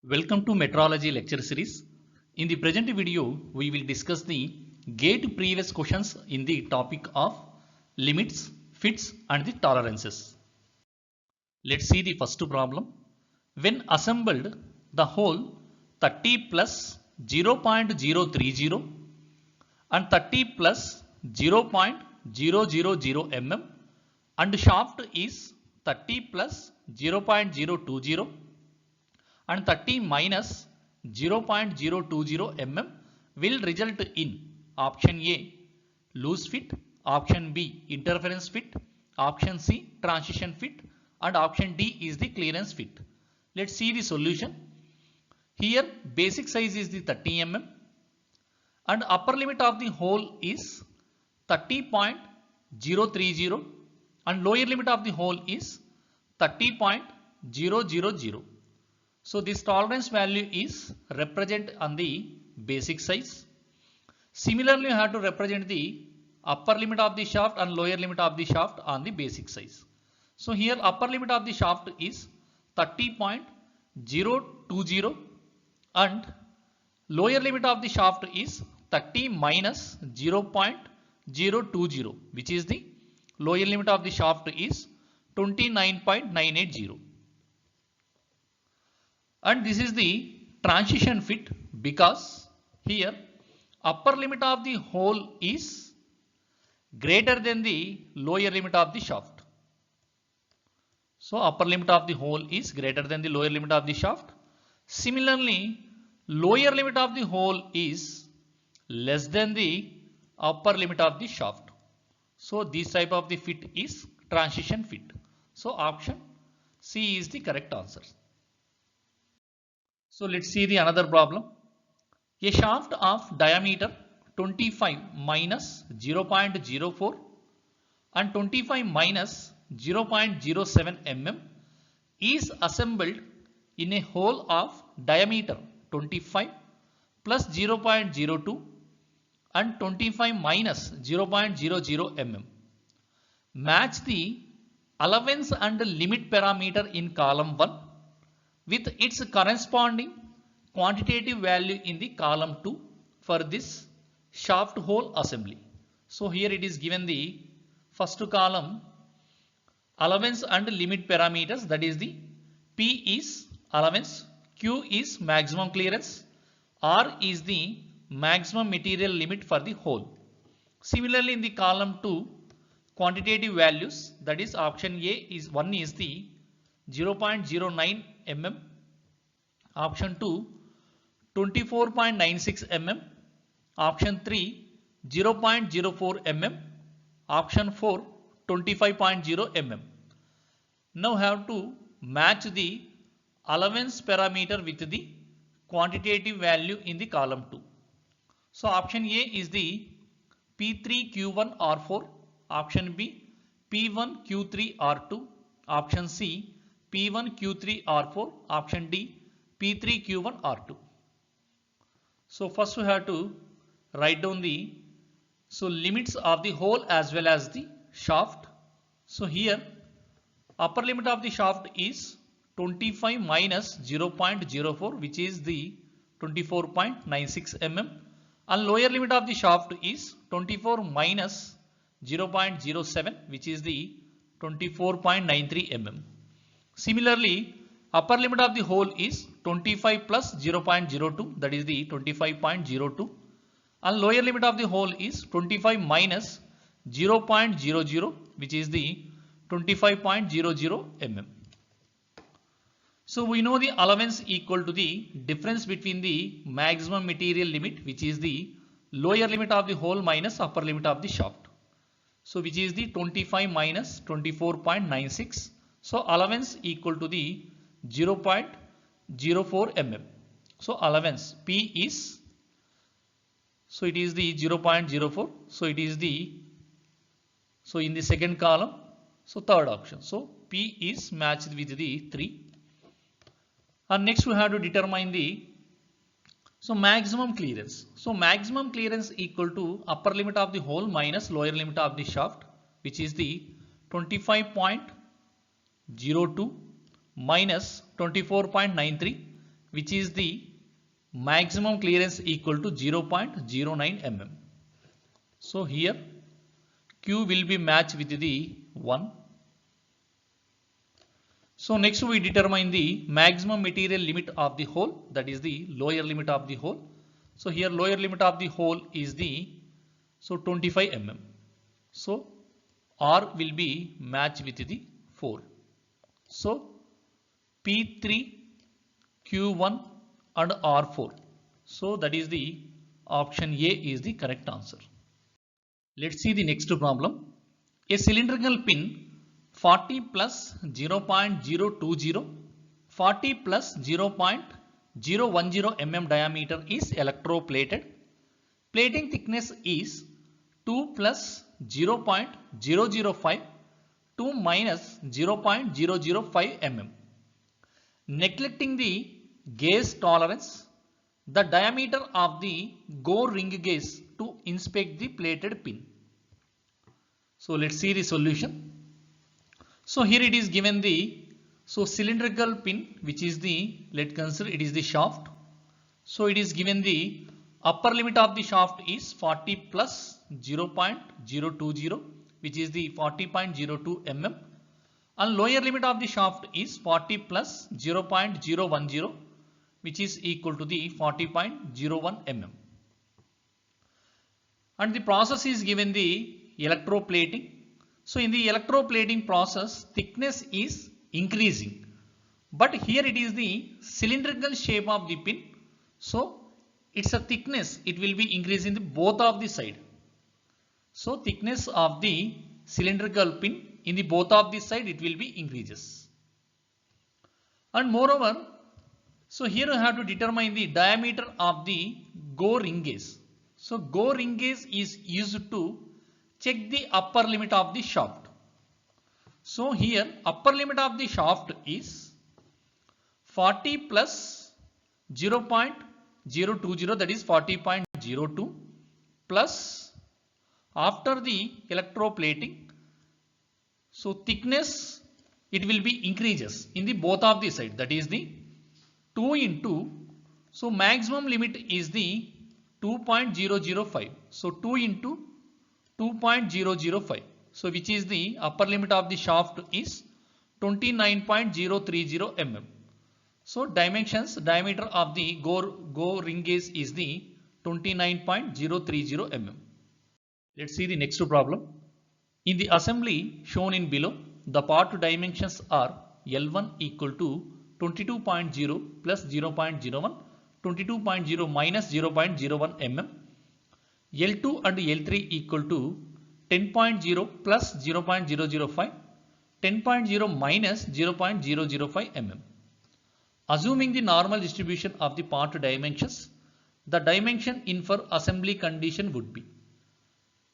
Welcome to Metrology lecture series. In the present video, we will discuss the gate previous questions in the topic of limits, fits and the tolerances. Let's see the first problem. When assembled, the hole 30 plus 0.030 and 30 plus 0.000 mm and shaft is 30 plus 0.020 and 30 minus 0.020 mm will result in option A loose fit, option B interference fit, option C transition fit and option D is the clearance fit. Let's see the solution. Here basic size is the 30 mm and upper limit of the hole is 30.030 and lower limit of the hole is 30.000. So this tolerance value is represent on the basic size. Similarly, you have to represent the upper limit of the shaft and lower limit of the shaft on the basic size. So here upper limit of the shaft is 30.020 and lower limit of the shaft is 30 minus 0.020, which is the lower limit of the shaft is 29.980. And this is the transition fit because here upper limit of the hole is greater than the lower limit of the shaft. So upper limit of the hole is greater than the lower limit of the shaft. Similarly, lower limit of the hole is less than the upper limit of the shaft. So this type of the fit is transition fit. So option C is the correct answer. So let's see the another problem. A shaft of diameter 25 minus 0.04 and 25 minus 0.07 mm is assembled in a hole of diameter 25 plus 0.02 and 25 minus 0.00 mm. Match the allowance and limit parameter in column 1 with its corresponding quantitative value in the column 2 for this shaft hole assembly. So here it is given the first column allowance and limit parameters, that is the P is allowance, Q is maximum clearance, R is the maximum material limit for the hole. Similarly in the column 2 quantitative values, that is option A is one is the 0.09 mm, option 2 24.96 mm, option 3 0.04 mm, option 4 25.0 mm. Now have to match the allowance parameter with the quantitative value in the column 2. So option A is the P3Q1R4, option B P1Q3R2, option C P1Q3R4, option D P3Q1R2. So first we have to write down the limits of the hole as well as the shaft. So here upper limit of the shaft is 25 minus 0.04, which is the 24.96 mm, and lower limit of the shaft is 24 minus 0.07, which is the 24.93 mm. Similarly, upper limit of the hole is 25 plus 0.02, that is the 25.02, and lower limit of the hole is 25 minus 0.00, which is the 25.00 mm. So we know the allowance equal to the difference between the maximum material limit, which is the lower limit of the hole minus upper limit of the shaft. So which is the 25 minus 24.96. So allowance equal to the 0.04 mm. So allowance P is, so it is the 0.04. So it is the, so in the second column, so third option. So P is matched with the 3. And next we have to determine the maximum clearance. So maximum clearance equal to upper limit of the hole minus lower limit of the shaft, which is the 25.02 minus 24.93, which is the maximum clearance equal to 0.09 mm. So here Q will be matched with the 1. So next we determine the maximum material limit of the hole, that is the lower limit of the hole. So here lower limit of the hole is the 25 mm. So R will be matched with the 4. So P3, Q1 and R4. So that is the option A is the correct answer. Let's see the next problem. A cylindrical pin 40 plus 0.020, 40 plus 0.010 mm diameter is electroplated. Plating thickness is 2 plus 0.005, 2 minus 0.005 mm. Neglecting the gauge tolerance, the diameter of the go ring gauge to inspect the plated pin. So let's see the solution. So here it is given the cylindrical pin, which is the, let's consider it is the shaft. So it is given the upper limit of the shaft is 40 plus 0.020, which is the 40.02 mm, and lower limit of the shaft is 40 plus 0.010, which is equal to the 40.01 mm. And the process is given the electroplating. So in the electroplating process, thickness is increasing, but here it is the cylindrical shape of the pin. So it's a thickness, it will be increasing the both of the side. So thickness of the cylindrical pin in the both of the side, it will be increases. And moreover, so here you have to determine the diameter of the go ring gauge. So go ring gauge is used to check the upper limit of the shaft. So here upper limit of the shaft is 40 plus 0.020, that is 40.02, plus after the electroplating, so thickness it will be increases in the both of the side, that is the 2 into, so maximum limit is the 2.005. So 2 into 2.005. So which is the upper limit of the shaft is 29.030 mm. So diameter of the go ring gauge is the 29.030 mm. Let's see the next problem. In the assembly shown in below, the part dimensions are L1 equal to 22.0 plus 0.01, 22.0 minus 0.01 mm. L2 and L3 equal to 10.0 plus 0.005, 10.0 minus 0.005 mm. Assuming the normal distribution of the part dimensions, the dimension in for assembly condition would be.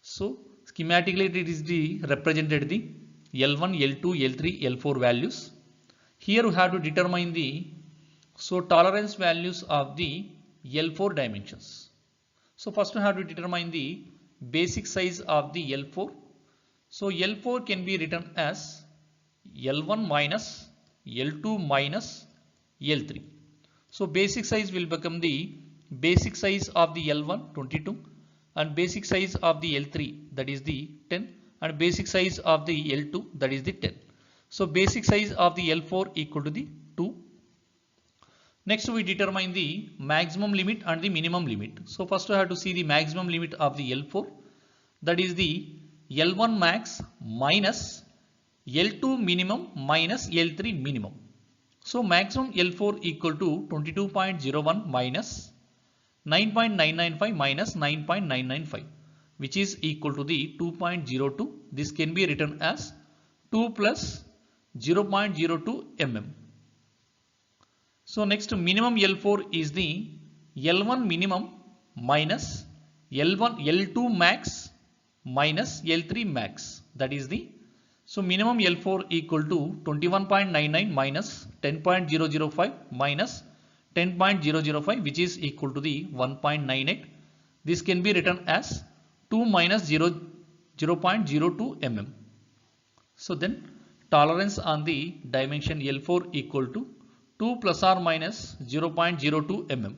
So schematically it is the represented the L1, L2, L3, L4 values. Here you have to determine the tolerance values of the L4 dimensions. So first we have to determine the basic size of the L4. So L4 can be written as L1 minus L2 minus L3. So basic size will become the basic size of the L1 22 and basic size of the L3, that is the 10, and basic size of the L2, that is the 10. So basic size of the L4 equal to the 2. Next we determine the maximum limit and the minimum limit. So first we have to see the maximum limit of the L4, that is the L1 max minus L2 minimum minus L3 minimum. So maximum L4 equal to 22.01 minus 9.995 minus 9.995, which is equal to the 2.02. This can be written as 2 plus 0.02 mm. So next minimum L4 is the L1 minimum minus L2 max minus L3 max, that is the, so minimum L4 equal to 21.99 minus 10.005 minus 10.005, which is equal to the 1.98. This can be written as 2 minus 0.02 mm. So then tolerance on the dimension L4 equal to 2 plus or minus 0.02 mm.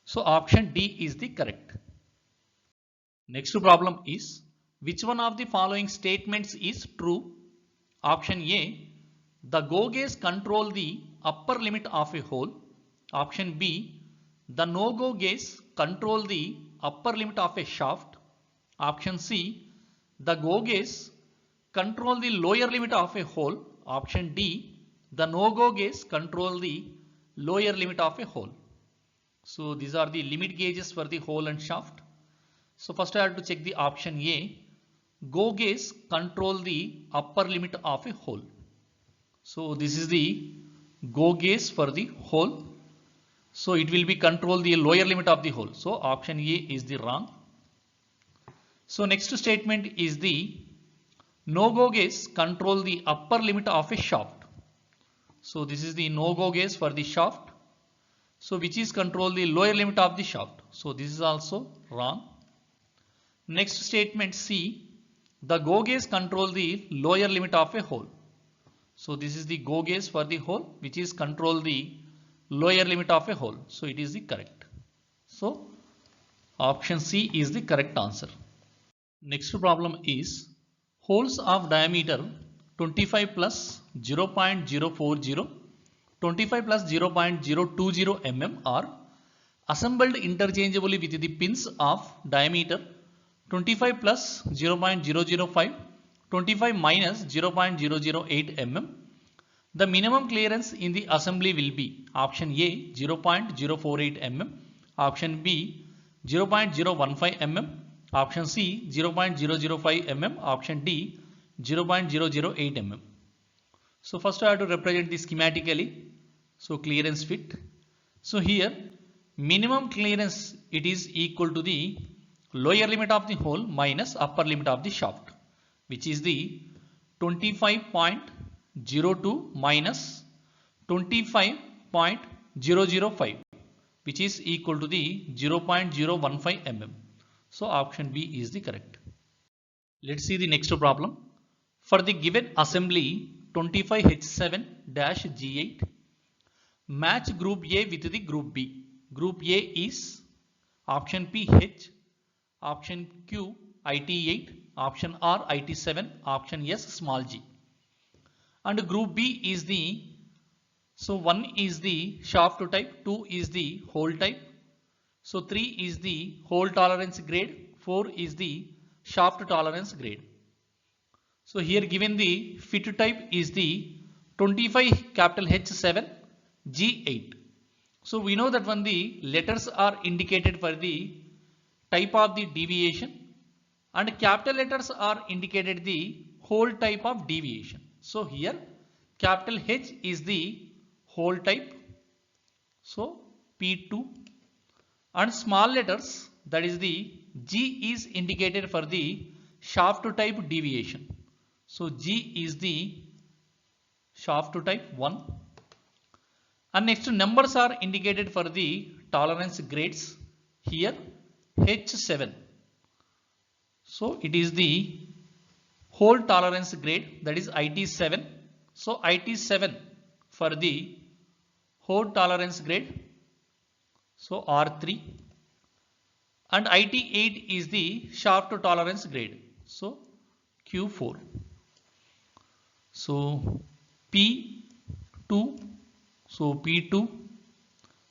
So option D is the correct. Next problem is, which one of the following statements is true? Option A, the go gauge control the upper limit of a hole. Option B, the no go gauge control the upper limit of a shaft. Option C, the go gauge control the lower limit of a hole. Option D, the no go gauge control the lower limit of a hole. So these are the limit gauges for the hole and shaft. So first I have to check the option A, go gauge control the upper limit of a hole. So this is the go gauge for the hole. So it will be control the lower limit of the hole. So option A is the wrong. So next statement is the no go gauge control the upper limit of a shaft. So this is the no go gauge for the shaft. So which is control the lower limit of the shaft. So this is also wrong. Next statement C, the go gauge control the lower limit of a hole. So this is the go gauge for the hole, which is control the lower limit of a hole. So it is the correct. So option C is the correct answer. Next problem is, holes of diameter 25 plus 0.040, 25 plus 0.020 mm are assembled interchangeably with the pins of diameter 25 plus 0.005, 25 minus 0.008 mm. The minimum clearance in the assembly will be option A 0.048 mm, option B 0.015 mm, option C 0.005 mm, option D 0.008 mm. So first I have to represent this schematically. So clearance fit. So here minimum clearance, it is equal to the lower limit of the hole minus upper limit of the shaft, which is the 25.02 minus 25.005, which is equal to the 0.015 mm. So option B is the correct. Let's see the next problem. For the given assembly 25H7-G8, match group A with the group B. Group A is option P H, option Q IT8, option R IT7, option S small g. And group B is the, so 1 is the shaft type, 2 is the hole type, so 3 is the hole tolerance grade, 4 is the shaft tolerance grade. So here given the fit type is the 25 capital H7 G8. So we know that when the letters are indicated for the type of the deviation and capital letters are indicated the hole type of deviation. So here capital H is the hole type, so P2, and small letters, that is the G is indicated for the shaft type deviation. So G is the shaft type 1. And next numbers are indicated for the tolerance grades. Here H7. So it is the hole tolerance grade, that is IT7. So IT7 for the hole tolerance grade, so R3. And IT8 is the shaft tolerance grade, so Q4. So P2, so P2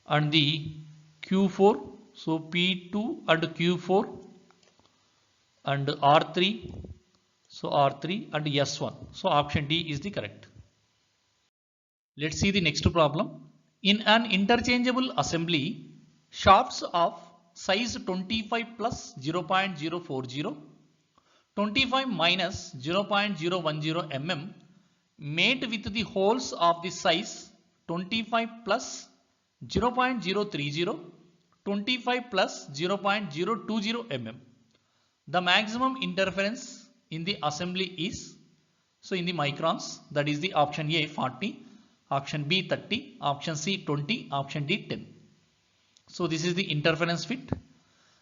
and the Q4, so P2 and Q4 and R3, so R3 and S1. So option D is the correct. Let's see the next problem. In an interchangeable assembly, shafts of size 25 plus 0.040, 25 minus 0.010 mm mate with the holes of the size 25 plus 0.030, 25 plus 0.020 mm. The maximum interference in the assembly is, so in the microns, that is the option A 40, option B 30, option C 20, option D 10. So this is the interference fit,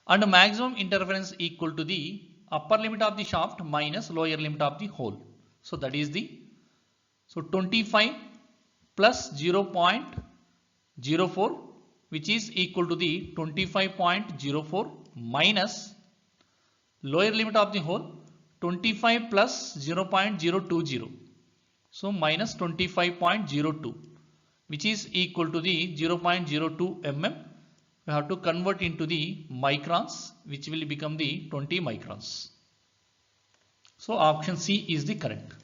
and the maximum interference equal to the upper limit of the shaft minus lower limit of the hole. So that is the, so 25 plus 0.030 0.04 which is equal to the 25.04 minus lower limit of the hole 25 plus 0.020. So minus 25.02 which is equal to the 0.02 mm. We have to convert into the microns which will become the 20 microns. So option C is the correct.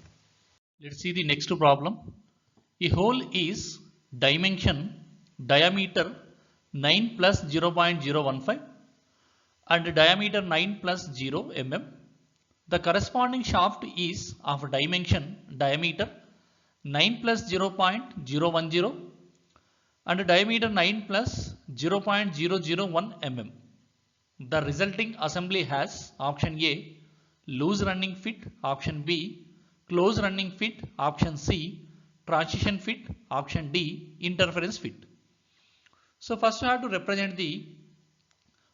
Let's see the next problem. A hole is diameter 9 plus 0.015 and diameter 9 plus 0 mm. The corresponding shaft is of diameter 9 plus 0.010 and diameter 9 plus 0.001 mm. The resulting assembly has option A loose running fit, option B close running fit, option C transition fit, option D interference fit. So first we have to represent the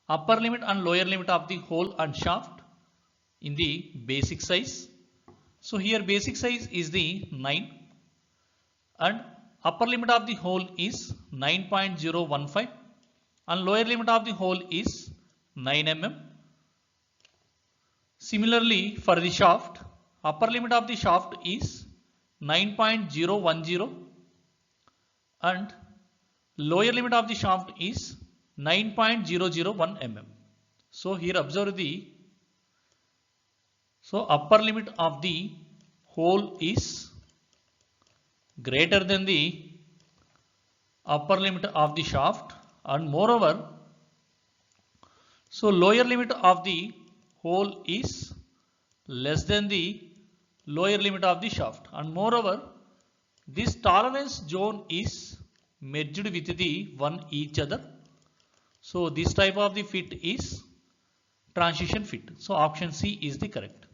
upper limit and lower limit of the hole and shaft in the basic size. So here basic size is the 9 and upper limit of the hole is 9.015 and lower limit of the hole is 9 mm. Similarly for the shaft, upper limit of the shaft is 9.010 and lower limit of the shaft is 9.001 mm. So here observe the upper limit of the hole is greater than the upper limit of the shaft and moreover lower limit of the hole is less than the lower limit of the shaft and moreover this tolerance zone is merged with the one each other. So this type of the fit is transition fit. So option C is the correct.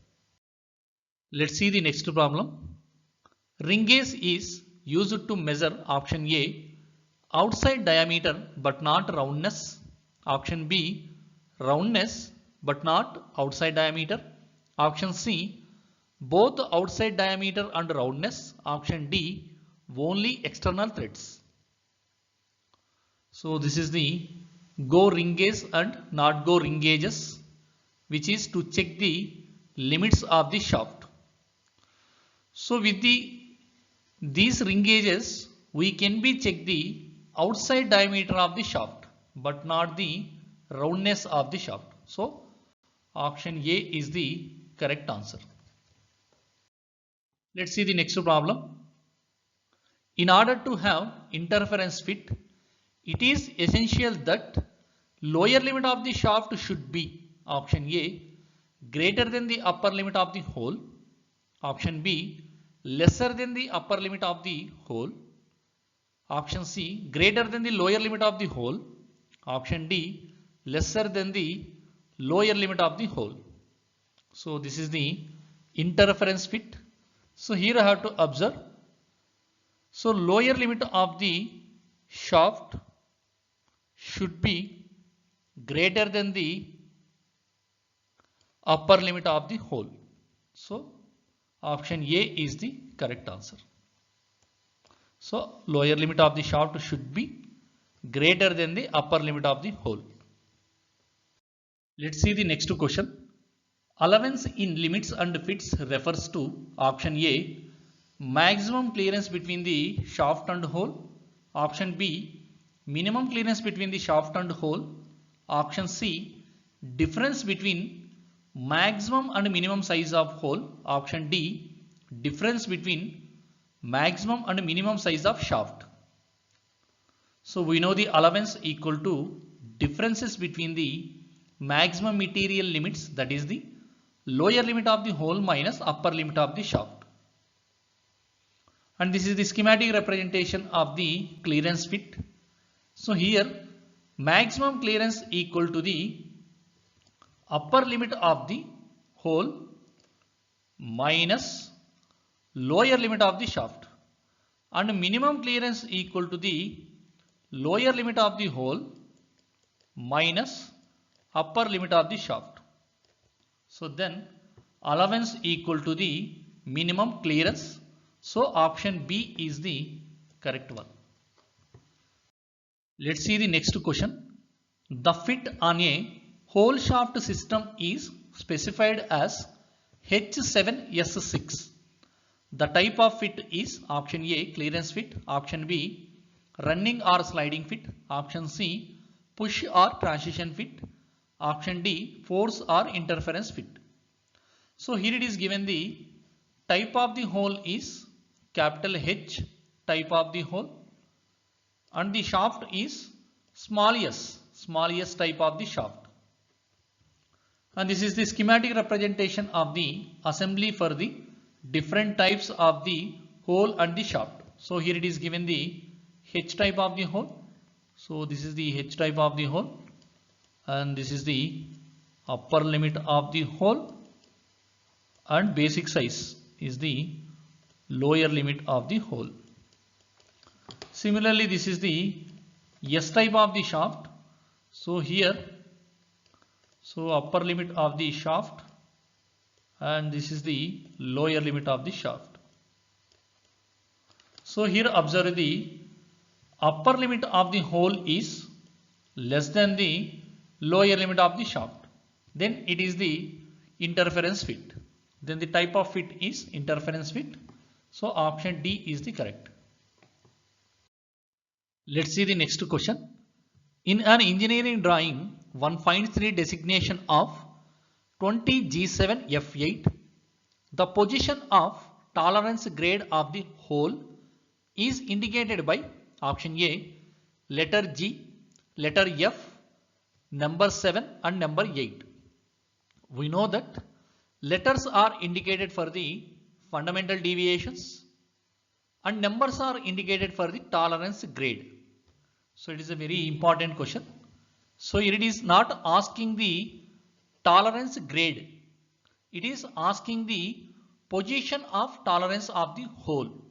Let's see the next problem. Ring gauge is used to measure option A outside diameter but not roundness, option B roundness but not outside diameter, option C both outside diameter and roundness, option D only external threads. So this is the go ring gauge and not go ring gauges which is to check the limits of the shaft. So with these ring gauges we can be check the outside diameter of the shaft but not the roundness of the shaft. So option A is the correct answer. Let's see the next problem. In order to have interference fit, it is essential that lower limit of the shaft should be option A greater than the upper limit of the hole, option B lesser than the upper limit of the hole, option C greater than the lower limit of the hole, option D lesser than the lower limit of the hole. So this is the interference fit. So here I have to observe. So lower limit of the shaft should be greater than the upper limit of the hole. So option A is the correct answer. So lower limit of the shaft should be greater than the upper limit of the hole. Let's see the next question. Allowance in limits and fits refers to option A maximum clearance between the shaft and hole, option B minimum clearance between the shaft and hole, option C difference between maximum and minimum size of hole, option D difference between maximum and minimum size of shaft. So we know the allowance equal to differences between the maximum material limits, that is the lower limit of the hole minus upper limit of the shaft. And this is the schematic representation of the clearance fit. So here maximum clearance equal to the upper limit of the hole minus lower limit of the shaft, and minimum clearance equal to the lower limit of the hole minus upper limit of the shaft. So then allowance equal to the minimum clearance. So option B is the correct one. Let's see the next question. The fit on a whole shaft system is specified as H7S6. The type of fit is option A clearance fit, option B running or sliding fit, option C push or transition fit, option D force or interference fit. So here it is given the type of the hole is capital H type of the hole, and the shaft is smallest type of the shaft. And this is the schematic representation of the assembly for the different types of the hole and the shaft. So here it is given the H type of the hole. So this is the H type of the hole, and this is the upper limit of the hole, and basic size is the lower limit of the hole. Similarly, this is the S type of the shaft. So here, so upper limit of the shaft, and this is the lower limit of the shaft. So here observe the upper limit of the hole is less than the lower limit of the shaft. Then it is the interference fit. Then the type of fit is interference fit. So option D is the correct. Let's see the next question. In an engineering drawing, one finds the designation of 20G7F8. The position of tolerance grade of the hole is indicated by option A letter G, letter F, number 7 and number 8. We know that letters are indicated for the fundamental deviations and numbers are indicated for the tolerance grade. So it is a very important question. So here it is not asking the tolerance grade. It is asking the position of tolerance of the hole.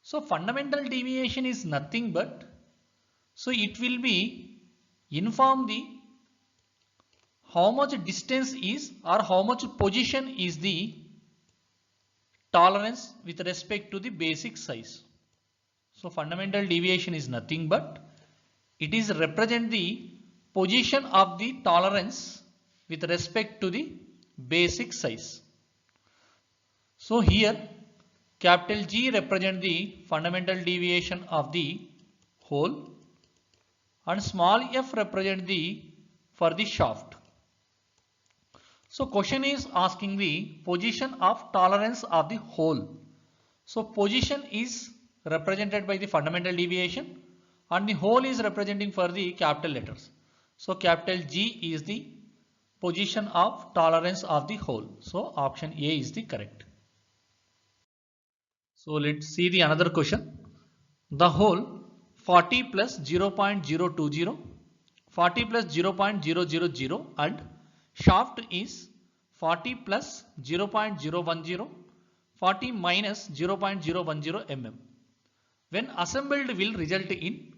So fundamental deviation is nothing but, so it will be inform the how much distance is or how much position is the tolerance with respect to the basic size. So fundamental deviation is nothing but it is represent the position of the tolerance with respect to the basic size. So here capital G represent the fundamental deviation of the hole, and small f represent the for the shaft. So question is asking the position of tolerance of the hole. So position is represented by the fundamental deviation and the hole is representing for the capital letters. So capital G is the position of tolerance of the hole. So option A is the correct. So let's see the another question. The hole 40 plus 0.020, 40 plus 0.000 and shaft is 40 plus 0.010, 40 minus 0.010 mm. When assembled will result in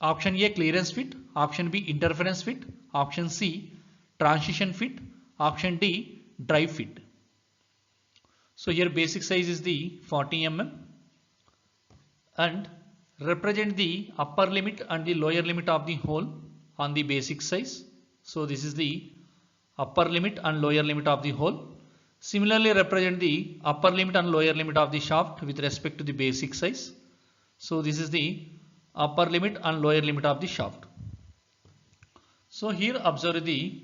option A clearance fit, option B interference fit, option C transition fit, option D drive fit. So here basic size is the 40 mm and represent the upper limit and the lower limit of the hole on the basic size. So this is the upper limit and lower limit of the hole. Similarly represent the upper limit and lower limit of the shaft with respect to the basic size. So this is the upper limit and lower limit of the shaft. So here observe the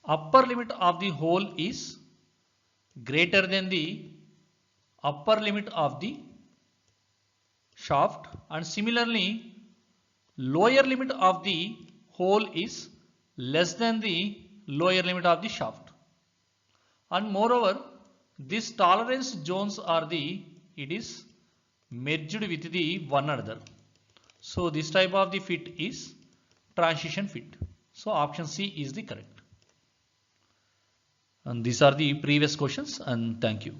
upper limit of the hole is greater than the upper limit of the shaft, and similarly lower limit of the hole is less than the lower limit of the shaft. And moreover these tolerance zones are it is merged with the one another. So this type of the fit is transition fit. So option C is the correct. And these are the previous questions, and thank you.